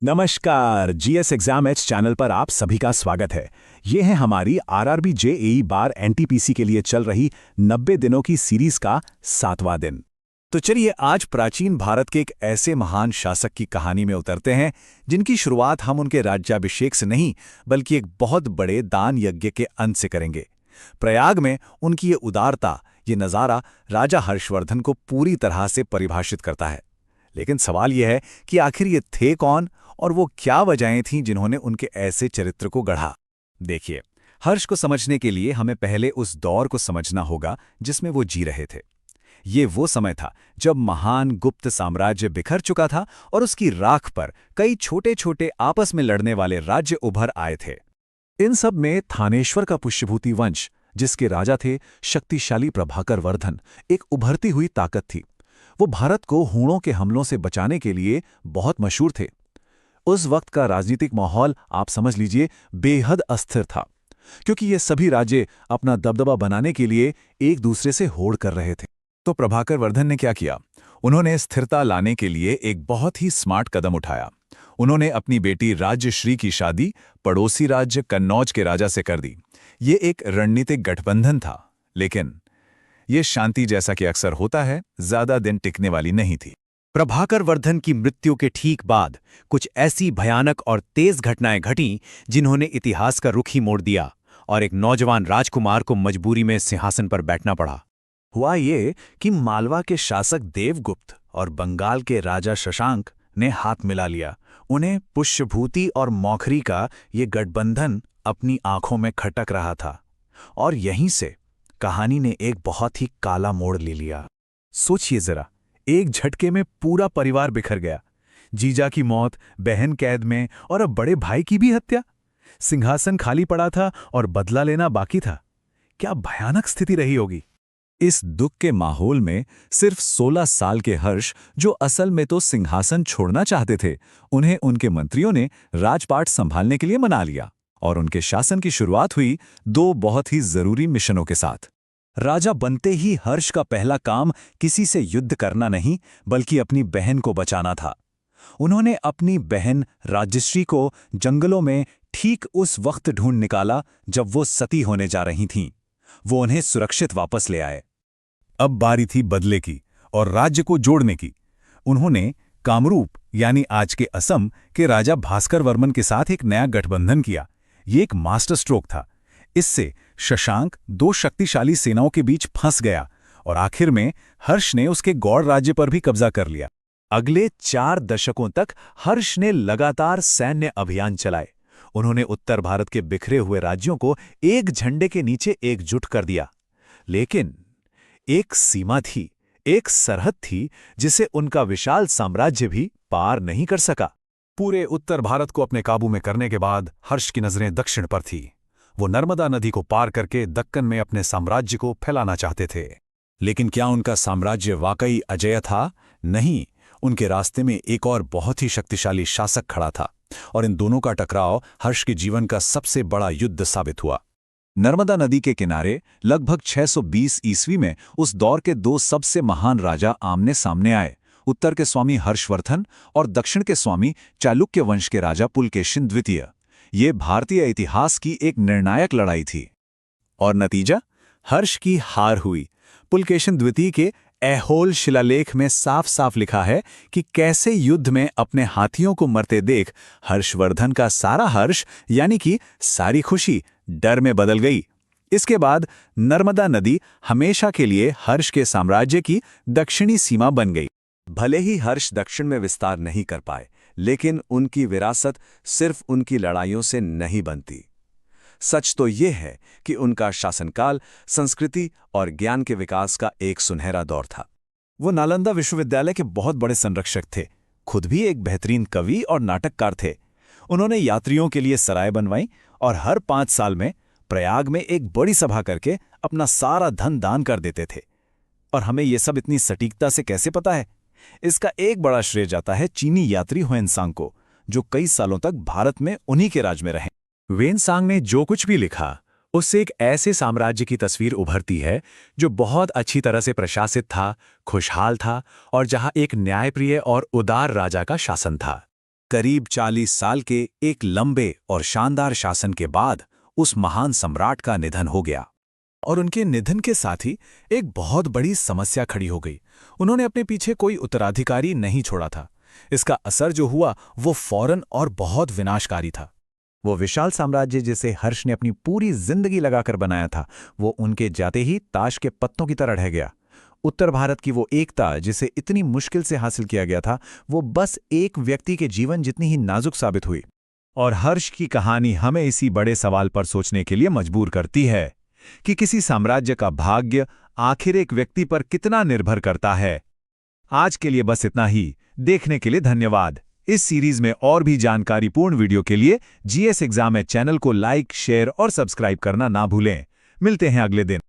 नमस्कार, GS exam H channel पर आप सभी का स्वागत है। ये है हमारी आरआरबी जेईई बार एनटीपीसी के लिए चल रही 90 दिनों की सीरीज का 7वां दिन। तो चलिए आज प्राचीन भारत के एक ऐसे महान शासक की कहानी में उतरते हैं जिनकी शुरुआत हम उनके राज्याभिषेक से नहीं बल्कि एक बहुत बड़े दान यज्ञ के अंत से करेंगे। प्रयाग में उनकी ये उदारता, ये नज़ारा राजा हर्षवर्धन को पूरी तरह से परिभाषित करता है। लेकिन सवाल यह है कि आखिर ये थे कौन और वो क्या वजहें थीं जिन्होंने उनके ऐसे चरित्र को गढ़ा। देखिए, हर्ष को समझने के लिए हमें पहले उस दौर को समझना होगा जिसमें वो जी रहे थे। ये वो समय था जब महान गुप्त साम्राज्य बिखर चुका था और उसकी राख पर कई छोटे छोटे आपस में लड़ने वाले राज्य उभर आए थे। इन सब में थानेश्वर का पुष्यभूति वंश, जिसके राजा थे शक्तिशाली प्रभाकर वर्धन, एक उभरती हुई ताकत थी। वो भारत को हूणों के हमलों से बचाने के लिए बहुत मशहूर थे। उस वक्त का राजनीतिक माहौल आप समझ लीजिए बेहद अस्थिर था, क्योंकि ये सभी राज्य अपना दबदबा बनाने के लिए एक दूसरे से होड़ कर रहे थे। तो प्रभाकर वर्धन ने क्या किया? उन्होंने स्थिरता लाने के लिए एक बहुत ही स्मार्ट कदम उठाया। उन्होंने अपनी बेटी राज्यश्री की शादी पड़ोसी राज्य कन्नौज के राजा से कर दी। ये एक रणनीतिक गठबंधन था, लेकिन ये शांति, जैसा कि अक्सर होता है, ज्यादा दिन टिकने वाली नहीं थी। प्रभाकर वर्धन की मृत्यु के ठीक बाद कुछ ऐसी भयानक और तेज घटनाएं घटीं जिन्होंने इतिहास का रुख ही मोड़ दिया और एक नौजवान राजकुमार को मजबूरी में सिंहासन पर बैठना पड़ा। हुआ ये कि मालवा के शासक देवगुप्त और बंगाल के राजा शशांक ने हाथ मिला लिया। उन्हें पुष्यभूति और मौखरी का ये गठबंधन अपनी आंखों में खटक रहा था, और यहीं से कहानी ने एक बहुत ही काला मोड़ ले लिया। सोचिए जरा, एक झटके में पूरा परिवार बिखर गया। जीजा की मौत, बहन कैद में और अब बड़े भाई की भी हत्या। सिंहासन खाली पड़ा था और बदला लेना बाकी था। क्या भयानक स्थिति रही होगी। इस दुख के माहौल में सिर्फ 16 साल के हर्ष, जो असल में तो सिंहासन छोड़ना चाहते थे, उन्हें उनके मंत्रियों ने राजपाट संभालने के लिए मना लिया और उनके शासन की शुरुआत हुई 2 बहुत ही जरूरी मिशनों के साथ। राजा बनते ही हर्ष का पहला काम किसी से युद्ध करना नहीं बल्कि अपनी बहन को बचाना था। उन्होंने अपनी बहन राज्यश्री को जंगलों में ठीक उस वक्त ढूंढ निकाला जब वो सती होने जा रही थीं। वो उन्हें सुरक्षित वापस ले आए। अब बारी थी बदले की और राज्य को जोड़ने की। उन्होंने कामरूप यानी आज के असम के राजा भास्कर वर्मन के साथ एक नया गठबंधन किया। ये एक मास्टर स्ट्रोक था। इससे शशांक 2 शक्तिशाली सेनाओं के बीच फंस गया और आखिर में हर्ष ने उसके गौड़ राज्य पर भी कब्जा कर लिया। अगले 4 दशकों तक हर्ष ने लगातार सैन्य अभियान चलाए। उन्होंने उत्तर भारत के बिखरे हुए राज्यों को एक झंडे के नीचे एकजुट कर दिया। लेकिन एक सीमा थी, एक सरहद थी जिसे उनका विशाल साम्राज्य भी पार नहीं कर सका। पूरे उत्तर भारत को अपने काबू में करने के बाद हर्ष की नजरें दक्षिण पर थी। वो नर्मदा नदी को पार करके दक्कन में अपने साम्राज्य को फैलाना चाहते थे। लेकिन क्या उनका साम्राज्य वाकई अजेय था? नहीं, उनके रास्ते में एक और बहुत ही शक्तिशाली शासक खड़ा था, और इन दोनों का टकराव हर्ष के जीवन का सबसे बड़ा युद्ध साबित हुआ। नर्मदा नदी के किनारे लगभग 620 ईस्वी में उस दौर के 2 सबसे महान राजा आमने सामने आए। उत्तर के स्वामी हर्षवर्धन और दक्षिण के स्वामी चालुक्य वंश के राजा पुलकेशिन द्वितीय। ये भारतीय इतिहास की एक निर्णायक लड़ाई थी, और नतीजा हर्ष की हार हुई। पुलकेशिन द्वितीय के ऐहोल शिलालेख में साफ साफ लिखा है कि कैसे युद्ध में अपने हाथियों को मरते देख हर्षवर्धन का सारा हर्ष यानी कि सारी खुशी डर में बदल गई। इसके बाद नर्मदा नदी हमेशा के लिए हर्ष के साम्राज्य की दक्षिणी सीमा बन गई। भले ही हर्ष दक्षिण में विस्तार नहीं कर पाए, लेकिन उनकी विरासत सिर्फ उनकी लड़ाइयों से नहीं बनती। सच तो ये है कि उनका शासनकाल संस्कृति और ज्ञान के विकास का एक सुनहरा दौर था। वो नालंदा विश्वविद्यालय के बहुत बड़े संरक्षक थे, खुद भी एक बेहतरीन कवि और नाटककार थे। उन्होंने यात्रियों के लिए सराय बनवाई और हर 5 साल में प्रयाग में एक बड़ी सभा करके अपना सारा धन दान कर देते थे। और हमें ये सब इतनी सटीकता से कैसे पता है? इसका एक बड़ा श्रेय जाता है चीनी यात्री ह्वेनसांग को, जो कई सालों तक भारत में उन्हीं के राज में रहे। ह्वेनसांग ने जो कुछ भी लिखा, उससे एक ऐसे साम्राज्य की तस्वीर उभरती है जो बहुत अच्छी तरह से प्रशासित था, खुशहाल था और जहां एक न्यायप्रिय और उदार राजा का शासन था। करीब 40 साल के एक लंबे और शानदार शासन के बाद उस महान सम्राट का निधन हो गया। और उनके निधन के साथ ही एक बहुत बड़ी समस्या खड़ी हो गई। उन्होंने अपने पीछे कोई उत्तराधिकारी नहीं छोड़ा था। इसका असर जो हुआ वो फौरन और बहुत विनाशकारी था। वो विशाल साम्राज्य जिसे हर्ष ने अपनी पूरी जिंदगी लगाकर बनाया था, वो उनके जाते ही ताश के पत्तों की तरह ढह गया। उत्तर भारत की वो एकता जिसे इतनी मुश्किल से हासिल किया गया था, वो बस एक व्यक्ति के जीवन जितनी ही नाजुक साबित हुई। और हर्ष की कहानी हमें इसी बड़े सवाल पर सोचने के लिए मजबूर करती है कि किसी साम्राज्य का भाग्य आखिर एक व्यक्ति पर कितना निर्भर करता है। आज के लिए बस इतना ही। देखने के लिए धन्यवाद। इस सीरीज में और भी जानकारीपूर्ण वीडियो के लिए जीएस एग्जाम चैनल को लाइक, शेयर और सब्सक्राइब करना ना भूलें। मिलते हैं अगले दिन।